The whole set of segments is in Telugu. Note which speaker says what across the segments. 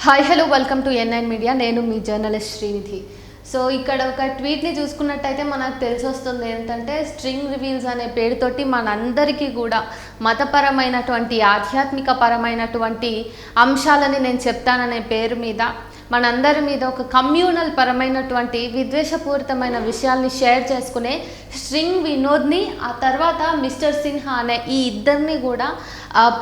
Speaker 1: Hi hello welcome to N9 media. నేను మీ జర్నలిస్ట్ శ్రీనిధి. సో ఇక్కడ ఒక ట్వీట్ని చూసుకున్నట్టయితే మనకు తెలిసి వస్తుంది ఏంటంటే స్ట్రింగ్ రివీల్స్ అనే పేరుతోటి మనందరికీ కూడా మతపరమైనటువంటి ఆధ్యాత్మిక పరమైనటువంటి అంశాలని నేను చెప్తాననే పేరు మీద మనందరి మీద ఒక కమ్యూనల్ పరమైనటువంటి విద్వేషపూరితమైన విషయాల్ని షేర్ చేసుకునే స్ట్రింగ్ వినోద్ని ఆ తర్వాత మిస్టర్ సిన్హా అనే ఈ ఇద్దరిని కూడా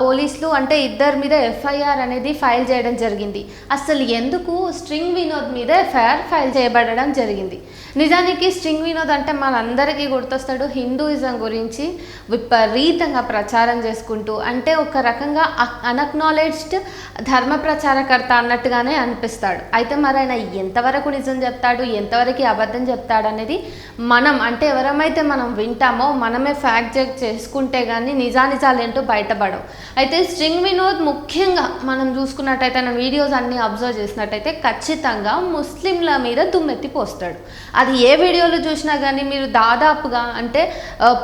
Speaker 1: పోలీసులు అంటే ఇద్దరి మీద ఎఫ్ఐఆర్ అనేది ఫైల్ చేయడం జరిగింది. అసలు ఎందుకు స్ట్రింగ్ వినోద్ మీద ఎఫ్ఐఆర్ ఫైల్ చేయబడడం జరిగింది? నిజానికి స్ట్రింగ్ వినోద్ అంటే మనందరికీ గుర్తొస్తాడు హిందూయిజం గురించి విపరీతంగా ప్రచారం చేసుకుంటూ, అంటే ఒక రకంగా అన్అక్నాలెడ్జ్డ్ ధర్మ ప్రచారకర్త అన్నట్టుగానే అనిపిస్తాడు. అయితే మరి ఆయన ఎంతవరకు నిజం చెప్తాడు, ఎంతవరకు అబద్ధం చెప్తాడు అనేది అంటే ఎవరమైతే మనం వింటామో మనమే ఫ్యాక్ట్ చెక్ చేసుకుంటే కానీ నిజానిజాలు ఏంటో బయటపడవు. అయితే స్ట్రింగ్ వినోద్ ముఖ్యంగా మనం చూసుకున్నట్టయితే ఆయన వీడియోస్ అన్నీ అబ్జర్వ్ చేసినట్టయితే ఖచ్చితంగా ముస్లింల మీద దుమ్మెత్తి పోస్తాడు. అది ఏ వీడియోలో చూసినా కానీ మీరు దాదాపుగా అంటే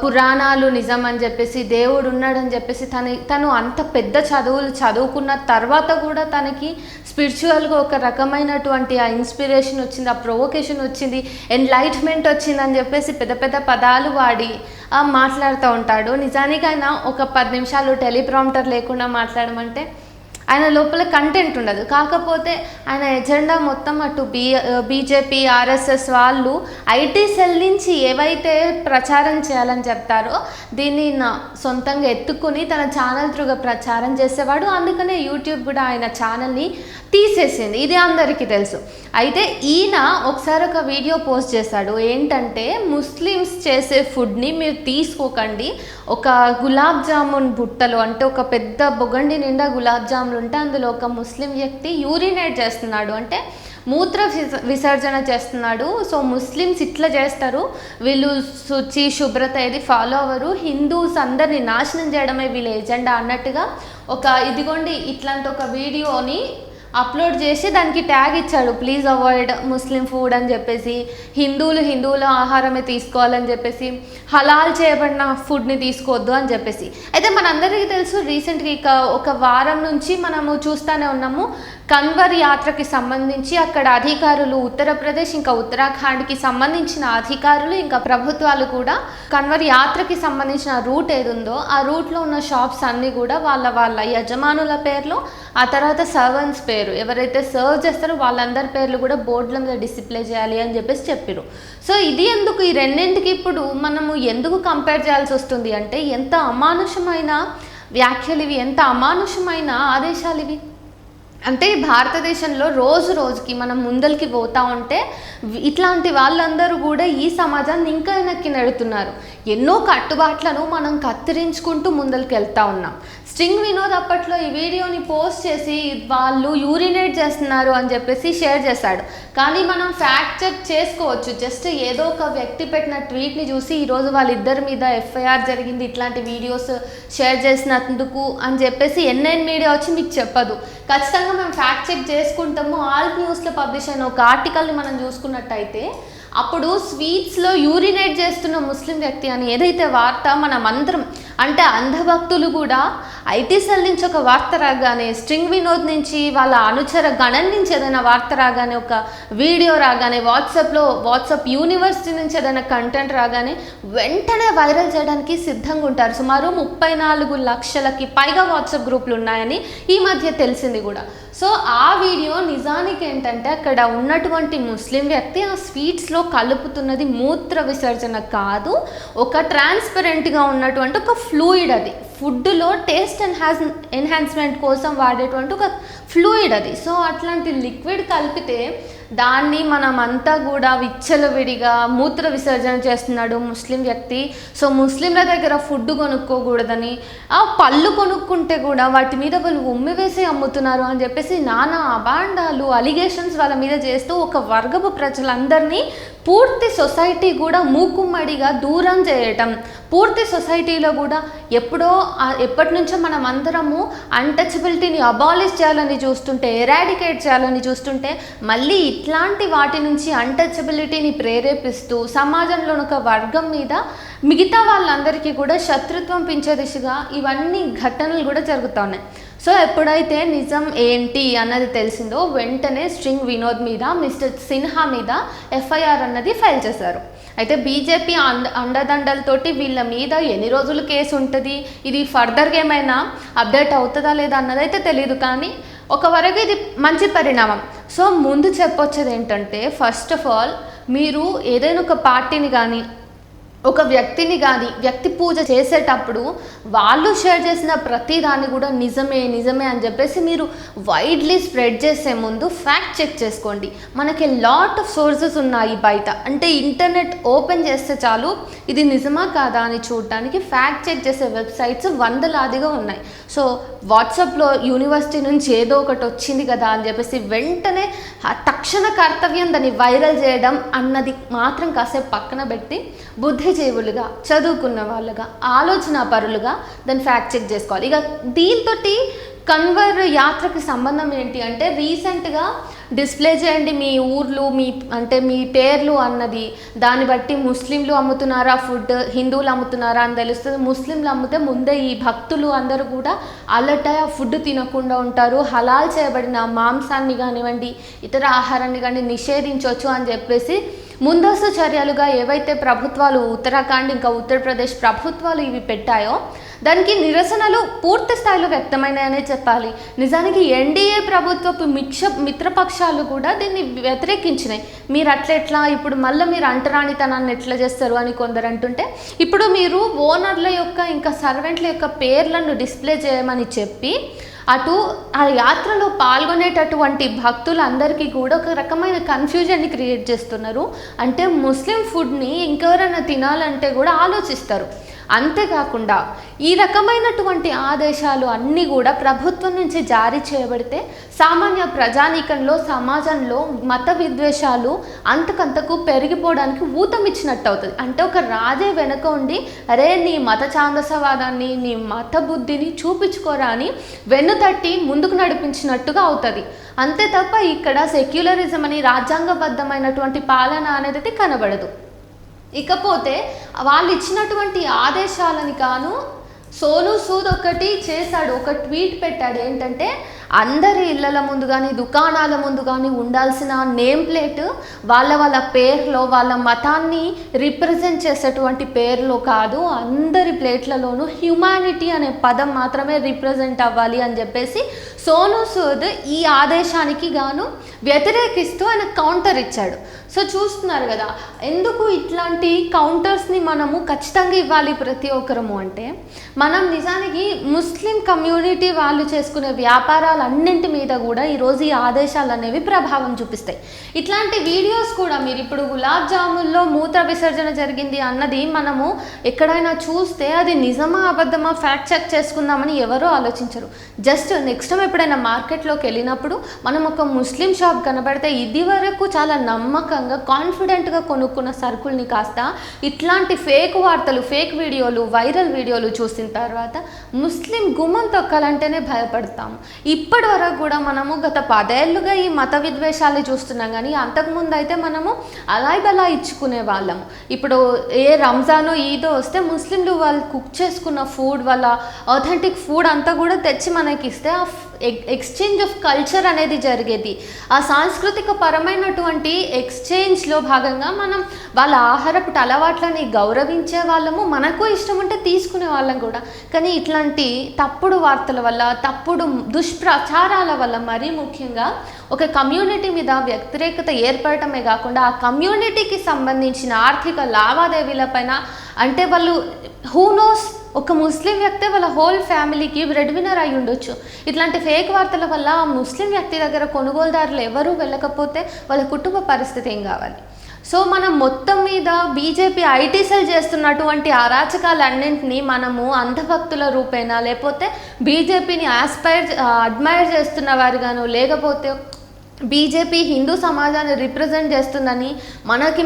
Speaker 1: పురాణాలు నిజం అని చెప్పేసి దేవుడు ఉన్నాడని చెప్పేసి తను అంత పెద్ద చదువులు చదువుకున్న తర్వాత కూడా తనకి స్పిరిచువల్గా ఒక రకమైనటువంటి ఆ ఇన్స్పిరేషన్ వచ్చింది, ఆ ప్రొవొకేషన్ వచ్చింది, ఎన్లైట్మెంట్ వచ్చిందని చెప్పేసి పెద్ద పెద్ద పదాలు వాడి మాట్లాడుతూ ఉంటాడు. నిజానికి ఆయన ఒక 10 నిమిషాలు టెలిప్రాంప్టర్ లేకుండా మాట్లాడమంటే ఆయన లోపల కంటెంట్ ఉండదు. కాకపోతే ఆయన ఎజెండా మొత్తం అటు బీజేపీ ఆర్ఎస్ఎస్ వాళ్ళు ఐటీ సెల్ నుంచి ఏవైతే ప్రచారం చేయాలని చెప్తారో దీన్ని సొంతంగా ఎత్తుకుని తన ఛానల్ త్రూగా ప్రచారం చేసేవాడు. అందుకనే యూట్యూబ్ కూడా ఆయన ఛానల్ని తీసేసింది. ఇది అందరికీ తెలుసు. అయితే ఈయన ఒకసారి ఒక వీడియో పోస్ట్ చేశాడు. ఏంటంటే ముస్లిమ్స్ చేసే ఫుడ్ని మీరు తీసుకోకండి, ఒక గులాబ్ జామున్ బుట్టలో అంటే ఒక పెద్ద బొగండి నిండా గులాబ్ జాములు ఉంటే అందులో ఒక ముస్లిం వ్యక్తి యూరినేట్ చేస్తున్నాడు, అంటే మూత్ర విసర్జన చేస్తున్నాడు. సో ముస్లిమ్స్ ఇట్లా చేస్తారు, వీళ్ళు శుచి శుభ్రత ఏది ఫాలో అవ్వరు, హిందూస్ అందరినీ నాశనం చేయడమే వీళ్ళ ఎజెండా అన్నట్టుగా ఇదిగోండి ఇట్లాంటి ఒక వీడియోని అప్లోడ్ చేసి దానికి ట్యాగ్ ఇచ్చాడు, ప్లీజ్ అవాయిడ్ ముస్లిం ఫుడ్ అని చెప్పేసి, హిందువుల ఆహారమే తీసుకోవాలని చెప్పేసి, హలాల్ చేయబడిన ఫుడ్ని తీసుకోవద్దు అని చెప్పేసి. అయితే మనందరికీ తెలుసు రీసెంట్గా ఒక వారం నుంచి మనము చూస్తూనే ఉన్నాము కన్వర్ యాత్రకి సంబంధించి అక్కడ అధికారులు ఉత్తరప్రదేశ్ ఇంకా ఉత్తరాఖండ్కి సంబంధించిన అధికారులు ఇంకా ప్రభుత్వాలు కూడా కన్వర్ యాత్రకి సంబంధించిన రూట్ ఏది ఉందో ఆ రూట్లో ఉన్న షాప్స్ అన్నీ కూడా వాళ్ళ యజమానుల పేర్లు, ఆ తర్వాత సర్వెంట్స్ పేరు, ఎవరైతే సర్వ్ చేస్తారో వాళ్ళందరి పేర్లు కూడా బోర్డుల మీద డిస్ప్లే చేయాలి అని చెప్పేసి చెప్పారు. సో ఇది ఎందుకు ఈ రెండింటికి ఇప్పుడు మనము ఎందుకు కంపేర్ చేయాల్సి వస్తుంది అంటే ఎంత అమానుషమైన వ్యాఖ్యలు ఇవి, ఎంత అమానుషమైన ఆదేశాలు ఇవి. అంటే భారతదేశంలో రోజు రోజుకి మనం ముందరికి పోతూ ఉంటే ఇట్లాంటి వాళ్ళందరూ కూడా ఈ సమాజాన్ని ఇంకా వెనక్కి నెడుతున్నారు. ఎన్నో కట్టుబాట్లను మనం కత్తిరించుకుంటూ ముందరికి వెళ్తూ ఉన్నాం. స్ట్రింగ్ వినోద్ అప్పట్లో ఈ వీడియోని పోస్ట్ చేసి వాళ్ళు యూరినేట్ చేస్తున్నారు అని చెప్పేసి షేర్ చేశాడు. కానీ మనం ఫ్యాక్ట్ చెక్ చేసుకోవచ్చు. జస్ట్ ఏదో ఒక వ్యక్తి పెట్టిన ట్వీట్ని చూసి ఈరోజు వాళ్ళిద్దరి మీద ఎఫ్ఐఆర్ జరిగింది ఇట్లాంటి వీడియోస్ షేర్ చేసినందుకు అని చెప్పేసి N9 మీడియా వచ్చి మీకు చెప్పదు. ఖచ్చితంగా మేము ఫ్యాక్ట్ చెక్ చేసుకుంటాము. ఆల్ న్యూస్లో పబ్లిష్ అయిన ఒక ఆర్టికల్ని మనం చూసుకున్నట్టయితే అప్పుడు స్వీట్స్లో యూరినేట్ చేస్తున్న ముస్లిం వ్యక్తి అని ఏదైతే వార్త మనం అందరం అంటే అంధభక్తులు కూడా ఐటీ సెల్ నుంచి ఒక వార్త రాగానే, స్ట్రింగ్ వినోద్ నుంచి వాళ్ళ అనుచర గణం నుంచి ఏదైనా వార్త రాగానే, ఒక వీడియో రాగానే, వాట్సాప్ యూనివర్సిటీ నుంచి ఏదైనా కంటెంట్ రాగానే వెంటనే వైరల్ చేయడానికి సిద్ధంగా ఉంటారు. సుమారు 34 లక్షలకి పైగా వాట్సాప్ గ్రూపులు ఉన్నాయని ఈ మధ్య తెలిసింది కూడా. సో ఆ వీడియో నిజానికి ఏంటంటే అక్కడ ఉన్నటువంటి ముస్లిం వ్యక్తి ఆ స్వీట్స్లో కలుపుతున్నది మూత్ర విసర్జన కాదు, ఒక ట్రాన్స్పరెంట్గా ఉన్నటువంటి ఒక ఫ్లూయిడ్, అది ఫుడ్లో టేస్ట్ ఎన్హాన్స్మెంట్ కోసం వాడేటువంటి ఒక ఫ్లూయిడ్ అది. సో అట్లాంటి లిక్విడ్ కలిపితే దాన్ని మనమంతా కూడా విచ్చలవిడిగా మూత్ర విసర్జన చేస్తున్నాడు ముస్లిం వ్యక్తి. సో ముస్లింల దగ్గర ఫుడ్ కొనుక్కోకూడదని, ఆ పళ్ళు కొనుక్కుంటే కూడా వాటి మీద వాళ్ళు ఉమ్మి వేసి అమ్ముతున్నారు అని చెప్పేసి నానా అబాండాలు అలిగేషన్స్ వాళ్ళ మీద చేస్తూ ఒక వర్గపు ప్రజలందరినీ పూర్తి సొసైటీ కూడా మూకుమ్మడిగా దూరం చేయటం, పూర్తి సొసైటీలో కూడా ఎప్పటి నుంచో మనం అందరము అన్టచబిలిటీని అబాలిష్ చేయాలని చూస్తుంటే, ఎరాడికేట్ చేయాలని చూస్తుంటే మళ్ళీ ఇట్లాంటి వాటి నుంచి అన్టచబిలిటీని ప్రేరేపిస్తూ సమాజంలో ఒక వర్గం మీద మిగతా వాళ్ళందరికీ కూడా శత్రుత్వం పెంచే దిశగా ఇవన్నీ ఘటనలు కూడా జరుగుతూ ఉన్నాయి. సో ఎప్పుడైతే నిజం ఏంటి అన్నది తెలిసిందో వెంటనే స్ట్రింగ్ వినోద్ మీద మిస్టర్ సిన్హా మీద ఎఫ్ఐఆర్ అన్నది ఫైల్ చేశారు. అయితే బీజేపీ అండదండలతోటి వీళ్ళ మీద ఎన్ని రోజులు కేసు ఉంటుంది, ఇది ఫర్దర్గా ఏమైనా అప్డేట్ అవుతుందా లేదా అన్నదైతే తెలియదు, కానీ ఒకవరకు ఇది మంచి పరిణామం. సో ముందు చెప్పొచ్చేది ఏంటంటే, ఫస్ట్ ఆఫ్ ఆల్ మీరు ఏదైనా ఒక పార్టీని కానీ ఒక వ్యక్తిని కానీ వ్యక్తి పూజ చేసేటప్పుడు వాళ్ళు షేర్ చేసిన ప్రతి దాన్ని కూడా నిజమే నిజమే అని చెప్పేసి మీరు వైడ్లీ స్ప్రెడ్ చేసే ముందు ఫ్యాక్ట్ చెక్ చేసుకోండి. మనకి లాట్ ఆఫ్ సోర్సెస్ ఉన్నాయి బయట, అంటే ఇంటర్నెట్ ఓపెన్ చేస్తే చాలు ఇది నిజమా కాదా అని చూడటానికి ఫ్యాక్ట్ చెక్ చేసే వెబ్సైట్స్ వందలాదిగా ఉన్నాయి. సో వాట్సాప్లో యూనివర్సిటీ నుంచి ఏదో ఒకటి వచ్చింది కదా అని చెప్పేసి వెంటనే తక్షణ కర్తవ్యం దాన్ని వైరల్ చేయడం అన్నది మాత్రం కాసేపు పక్కన పెట్టి బుద్ధిజీవులుగా, చదువుకున్న వాళ్ళుగా, ఆలోచన పరులుగా దాన్ని ఫ్యాక్ట్ చెక్ చేసుకోవాలి. ఇక దీంతో కన్వర్ యాత్రకి సంబంధం ఏంటి అంటే, రీసెంట్గా డిస్ప్లే చేయండి మీ ఊర్లు, మీ పేర్లు అన్నది, దాన్ని బట్టి ముస్లింలు అమ్ముతున్నారా ఫుడ్, హిందువులు అమ్ముతున్నారా అని తెలుస్తుంది. ముస్లింలు అమ్మితే ముందే ఈ భక్తులు అందరూ కూడా అలర్ట్ అయ్యి ఆ ఫుడ్ తినకుండా ఉంటారు, హలాల్ చేయబడిన మాంసాన్ని కానివ్వండి ఇతర ఆహారాన్ని కానీ నిషేధించవచ్చు అని చెప్పేసి ముందస్తు చర్యలుగా ఏవైతే ప్రభుత్వాలు ఉత్తరాఖండ్ ఇంకా ఉత్తరప్రదేశ్ ప్రభుత్వాలు ఇవి పెట్టాయో దానికి నిరసనలు పూర్తి స్థాయిలో వ్యక్తమైనాయనే చెప్పాలి. నిజానికి ఎన్డీఏ ప్రభుత్వపు మిత్రపక్షాలు కూడా దీన్ని వ్యతిరేకించినాయి. మీరు అట్లెట్లా ఇప్పుడు మళ్ళీ మీరు అంటరానితనాన్ని ఎట్లా చేస్తారు అని కొందరు అంటుంటే, ఇప్పుడు మీరు ఓనర్ల యొక్క ఇంకా సర్వెంట్ల యొక్క పేర్లను డిస్ప్లే చేయమని చెప్పి అటు ఆ యాత్రలో పాల్గొనేటటువంటి భక్తులందరికీ కూడా ఒక రకమైన కన్ఫ్యూజన్ని క్రియేట్ చేస్తున్నారు. అంటే ముస్లిం ఫుడ్ని ఇంకెవరైనా తినాలంటే కూడా ఆలోచిస్తారు. అంతేకాకుండా ఈ రకమైనటువంటి ఆదేశాలు అన్నీ కూడా ప్రభుత్వం నుంచి జారీ చేయబడితే సామాన్య ప్రజానీకంలో, సమాజంలో మత విద్వేషాలు అంతకంతకు పెరిగిపోవడానికి ఊతమిచ్చినట్టు అవుతుంది. అంటే ఒక రాజే వెనుక ఉండి అరే నీ మత ఛాందసవాదాన్ని, నీ మత బుద్ధిని చూపించుకోరా అని వెన్నుతట్టి ముందుకు నడిపించినట్టుగా అవుతుంది. అంతే తప్ప ఇక్కడ సెక్యులరిజం అని రాజ్యాంగబద్ధమైనటువంటి పాలన అనేది కనబడదు. ఇకపోతే వాళ్ళు ఇచ్చినటువంటి ఆదేశాలని కాను సోను సూద్ ఒకటి చేశాడు, ఒక ట్వీట్ పెట్టాడు. ఏంటంటే అందరి ఇళ్ళల ముందు కానీ దుకాణాల ముందు కానీ ఉండాల్సిన నేమ్ ప్లేట్ వాళ్ళ పేర్లో, వాళ్ళ మతాన్ని రిప్రజెంట్ చేసేటువంటి పేర్లో కాదు, అందరి ప్లేట్లలోనూ హ్యుమానిటీ అనే పదం మాత్రమే రిప్రజెంట్ అవ్వాలి అని చెప్పేసి సోను సూద్ ఈ ఆదేశానికి గాను వ్యతిరేకిస్తూ ఆయన కౌంటర్ ఇచ్చాడు. సో చూస్తున్నారు కదా, ఎందుకు ఇట్లాంటి కౌంటర్స్ని మనము ఖచ్చితంగా ఇవ్వాలి ప్రతి ఒక్కరము అంటే, మనం నిజానికి ముస్లిం కమ్యూనిటీ వాళ్ళు చేసుకునే వ్యాపారాలన్నింటి మీద కూడా ఈరోజు ఈ ఆదేశాలు అనేవి ప్రభావం చూపిస్తాయి. ఇట్లాంటి వీడియోస్ కూడా మీరు ఇప్పుడు గులాబ్ జాముల్లో మూత్ర విసర్జన జరిగింది అన్నది మనము ఎక్కడైనా చూస్తే అది నిజమా అబద్ధమా ఫ్యాక్ట్ చెక్ చేసుకుందామని ఎవరో ఆలోచించరు. జస్ట్ నెక్స్ట్ టైం ఎప్పుడైనా మార్కెట్లోకి వెళ్ళినప్పుడు మనం ఒక ముస్లిం షాప్ కనబడితే ఇది వరకు చాలా నమ్మకంగా కాన్ఫిడెంట్గా కొనుక్కున్న సరుకుల్ని కాస్త ఇట్లాంటి ఫేక్ వార్తలు, ఫేక్ వీడియోలు, వైరల్ వీడియోలు చూసిన తర్వాత ముస్లిం గుమ్మం తొక్కాలంటేనే భయపడతాము. ఇప్పటి వరకు కూడా మనము గత 10 ఏళ్ళుగా ఈ మత విద్వేషాలు చూస్తున్నాం, కానీ అంతకుముందు అయితే మనము అలాగలా ఇచ్చుకునే వాళ్ళము. ఇప్పుడు ఏ రంజానో ఈదో వస్తే ముస్లింలు వాళ్ళు కుక్ చేసుకున్న ఫుడ్, వాళ్ళ ఆథెంటిక్ ఫుడ్ అంతా కూడా తెచ్చి మనకి ఇస్తే ఆ ఎక్స్చేంజ్ ఆఫ్ కల్చర్ అనేది జరిగేది. ఆ సాంస్కృతిక పరమైనటువంటి ఎక్స్చేంజ్లో భాగంగా మనం వాళ్ళ ఆహారపు అలవాట్లని గౌరవించే వాళ్ళము, మనకు ఇష్టం ఉంటే తీసుకునే వాళ్ళం కూడా. కానీ ఇట్లాంటి తప్పుడు వార్తల వల్ల, తప్పుడు దుష్ప్రచారాల వల్ల, మరీ ముఖ్యంగా ఒక కమ్యూనిటీ మీద వ్యతిరేకత ఏర్పడటమే కాకుండా ఆ కమ్యూనిటీకి సంబంధించిన ఆర్థిక లావాదేవీలపైన, అంటే వాళ్ళు హూ నోస్ ఒక ముస్లిం వ్యక్తే వాళ్ళ హోల్ ఫ్యామిలీకి బ్రెడ్ విన్నర్ అయి ఉండొచ్చు. ఇట్లాంటి ఫేక్ వార్తల వల్ల ఆ ముస్లిం వ్యక్తి దగ్గర కొనుగోలుదారులు ఎవరూ వెళ్ళకపోతే వాళ్ళ కుటుంబ పరిస్థితి ఏం కావాలి? సో మనం మొత్తం మీద బీజేపీ ఐటీ సెల్ చేస్తున్నటువంటి అరాచకాలన్నింటినీ మనము అంధభక్తుల రూపేణా, లేకపోతే బీజేపీని అడ్మైర్ చేస్తున్న వారుగాను, లేకపోతే బీజేపీ హిందూ సమాజాన్ని రిప్రజెంట్ చేస్తుందని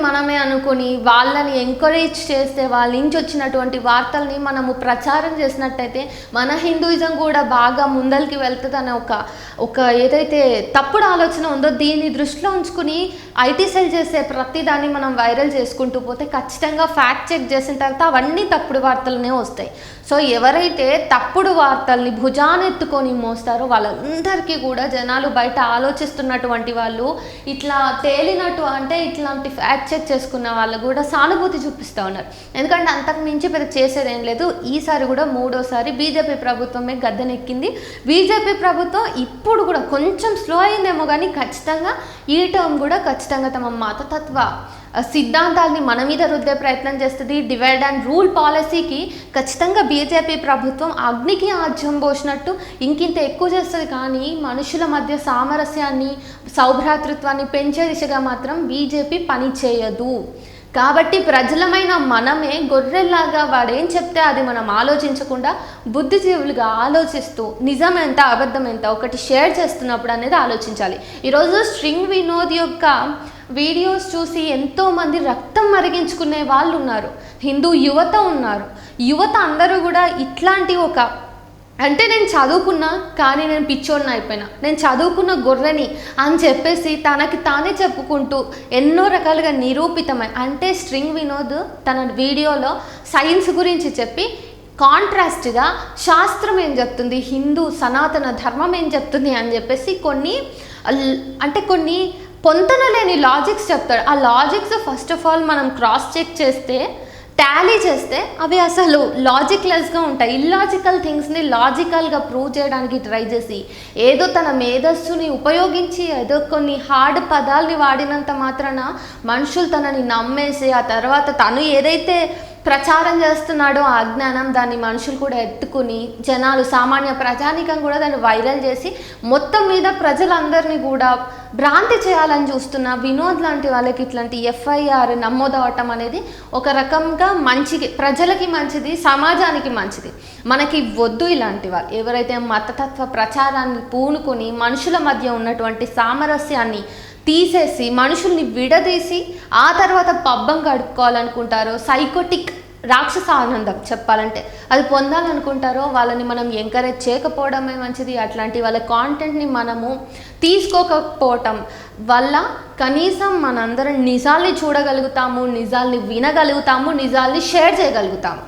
Speaker 1: మనమే అనుకొని వాళ్ళని ఎంకరేజ్ చేస్తే వాళ్ళ నుంచి వచ్చినటువంటి వార్తల్ని మనము ప్రచారం చేసినట్టయితే మన హిందూయిజం కూడా బాగా ముందరికి వెళ్తుందనే ఒక ఏదైతే తప్పుడు ఆలోచన ఉందో దీన్ని దృష్టిలో ఉంచుకుని ఐటీ సెల్ చేసే ప్రతి దాన్ని మనం వైరల్ చేసుకుంటూ పోతే ఖచ్చితంగా ఫ్యాక్ట్ చెక్ చేసిన తర్వాత అవన్నీ తప్పుడు వార్తలనే వస్తాయి. సో ఎవరైతే తప్పుడు వార్తల్ని భుజానెత్తుకొని మోస్తారో వాళ్ళందరికీ కూడా జనాలు బయట ఆలోచిస్తున్నటువంటి వాళ్ళు ఇట్లా తేలినట్టు అంటే ఇట్లాంటి ఫ్యాక్ట్ చెక్ చేసుకున్న వాళ్ళు కూడా సానుభూతి చూపిస్తూ ఉన్నారు. ఎందుకంటే అంతకు మించి పెద్ద చేసేది ఏం లేదు. ఈసారి కూడా మూడోసారి బీజేపీ ప్రభుత్వమే గద్దెనెక్కింది. బీజేపీ ప్రభుత్వం ఇప్పుడు కూడా కొంచెం స్లో అయిందేమో కానీ ఖచ్చితంగా ఈ టర్మ్ కూడా ఖచ్చితంగా తమ మతతత్వ సిద్ధాంతాలని మన మీద రుద్దే ప్రయత్నం చేస్తుంది. డివైడ్ అండ్ రూల్ పాలసీకి ఖచ్చితంగా బీజేపీ ప్రభుత్వం అగ్నికి ఆజ్యం పోసినట్టు ఇంకింత ఎక్కువ చేస్తుంది. కానీ మనుషుల మధ్య సామరస్యాన్ని సౌభ్రాతృత్వాన్ని పెంచే దిశగా మాత్రం బీజేపీ పని చేయదు. కాబట్టి ప్రజలమైన మనమే గొర్రెల్లాగా వాడేం చెప్తే అది మనం ఆలోచించకుండా బుద్ధిజీవులుగా ఆలోచిస్తూ నిజం ఎంత అబద్ధం ఎంత ఒకటి షేర్ చేస్తున్నప్పుడు అనేది ఆలోచించాలి. ఈరోజు స్ట్రింగ్ వినోద్ యొక్క వీడియోస్ చూసి ఎంతోమంది రక్తం మరిగించుకునే వాళ్ళు ఉన్నారు. హిందూ యువత ఉన్నారు. యువత అందరూ కూడా ఇట్లాంటి ఒక అంటే నేను చదువుకున్నా కానీ నేను పిచ్చోడిని అయిపోయినా, నేను చదువుకున్న గొర్రెని అని చెప్పేసి తనకి తానే చెప్పుకుంటూ ఎన్నో రకాలుగా నిరూపితమై అంటే స్ట్రింగ్ వినోద్ తన వీడియోలో సైన్స్ గురించి చెప్పి కాంట్రాస్ట్గా శాస్త్రం ఏం చెప్తుంది, హిందూ సనాతన ధర్మం ఏం చెప్తుంది అని చెప్పేసి కొన్ని పొంతన లేని లాజిక్స్ చెప్తాడు. ఆ లాజిక్స్ ఫస్ట్ ఆఫ్ ఆల్ మనం క్రాస్ చెక్ చేస్తే టాలీ చేస్తే అవి అసలు లాజిక్లెస్గా ఉంటాయి. ఇల్లాజికల్ థింగ్స్ని లాజికల్గా ప్రూవ్ చేయడానికి ట్రై చేసి ఏదో తన మేధస్సుని ఉపయోగించి ఏదో కొన్ని హార్డ్ పదాలని వాడినంత మాత్రాన మనుషులు తనని నమ్మేసి ఆ తర్వాత తను ఏదైతే ప్రచారం చేస్తున్నాడో ఆ అజ్ఞానం దాన్ని మనుషులు కూడా ఎత్తుకుని జనాలు సామాన్య ప్రజానికం కూడా దాన్ని వైరల్ చేసి మొత్తం మీద ప్రజలందరినీ కూడా భ్రాంతి చేయాలని చూస్తున్న వినోద్ లాంటి వాళ్ళకి ఇట్లాంటి ఎఫ్ఐఆర్ నమోదవటం అనేది ఒక రకంగా మంచిది, ప్రజలకి మంచిది, సమాజానికి మంచిది. మనకి వద్దు ఇలాంటి వాళ్ళు. ఎవరైతే మతతత్వ ప్రచారాన్ని పూనుకొని మనుషుల మధ్య ఉన్నటువంటి సామరస్యాన్ని తీసేసి మనుషుల్ని విడదీసి ఆ తర్వాత పబ్బం గడుపుకోవాలనుకుంటారో సైకోటిక్ రాక్షస ఆనందం చెప్పాలంటే అది పొందాలనుకుంటారో వాళ్ళని మనం ఎంకరేజ్ చేయకపోవడమే మంచిది. అట్లాంటి వాళ్ళ కాంటెంట్ని మనము తీసుకోకపోవటం వల్ల కనీసం మనందరం నిజాల్ని చూడగలుగుతాము, నిజాల్ని వినగలుగుతాము, నిజాల్ని షేర్ చేయగలుగుతాము.